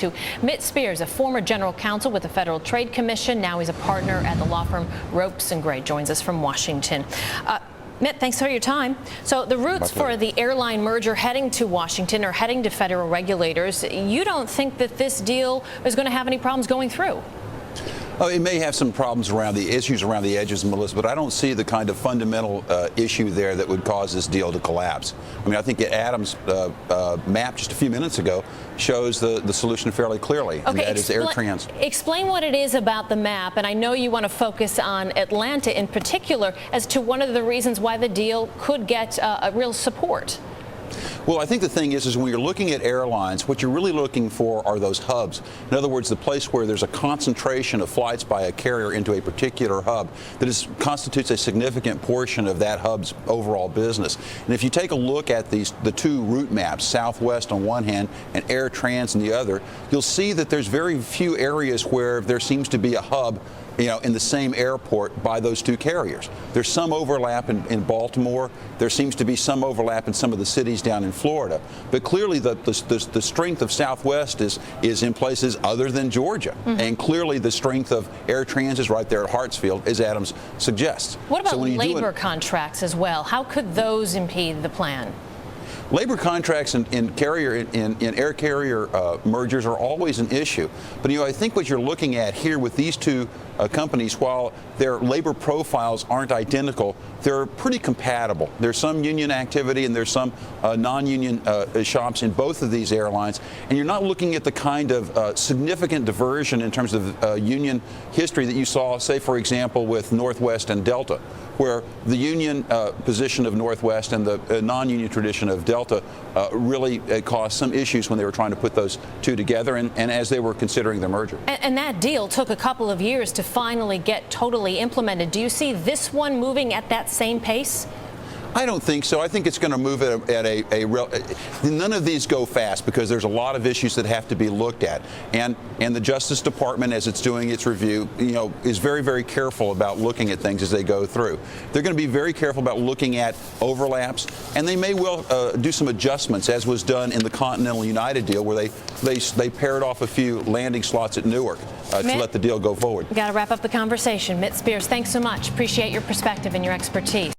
to Mitt Spears, a former general counsel with the Federal Trade Commission. Now he's a partner at the law firm Ropes & Gray. Joins us from Washington. Mitt, thanks for your time. So the routes for the airline merger heading to Washington or heading to federal regulators, you don't think that this deal is going to have any problems going through? Oh, it may have some problems around the issues around the edges, Melissa, but I don't see the kind of fundamental issue there that would cause this deal to collapse. I mean, I think Adam's map just a few minutes ago shows the solution fairly clearly, and that is AirTran. Explain what it is about the map, and I know you want to focus on Atlanta in particular as to one of the reasons why the deal could get a real support. Well, I think the thing is when you're looking at airlines, what you're really looking for are those hubs. In other words, the place where there's a concentration of flights by a carrier into a particular hub that constitutes a significant portion of that hub's overall business. And if you take a look at the two route maps, Southwest on one hand and AirTran on the other, you'll see that there's very few areas where there seems to be a hub in the same airport by those two carriers. There's some overlap in Baltimore. There seems to be some overlap in some of the cities down in Florida. But clearly the strength of Southwest is in places other than Georgia. Mm-hmm. And clearly the strength of AirTran is right there at Hartsfield, as Adams suggests. What about labor contracts as well? How could those impede the plan? Labor contracts in air carrier mergers are always an issue. But I think what you're looking at here with these two companies, while their labor profiles aren't identical, they're pretty compatible. There's some union activity and there's some non-union shops in both of these airlines. And you're not looking at the kind of significant diversion in terms of union history that you saw, say, for example, with Northwest and Delta, where the union position of Northwest and the non-union tradition of Delta really caused some issues when they were trying to put those two together and as they were considering the merger. And that deal took a couple of years to finally get totally implemented. Do you see this one moving at that same pace? I don't think so. I think it's going to move at a real. None of these go fast because there's a lot of issues that have to be looked at, and the Justice Department, as it's doing its review, is very, very careful about looking at things as they go through. They're going to be very careful about looking at overlaps, and they may well do some adjustments, as was done in the Continental United deal, where they paired off a few landing slots at Newark to let the deal go forward. Got to wrap up the conversation. Mitt Spears, thanks so much. Appreciate your perspective and your expertise.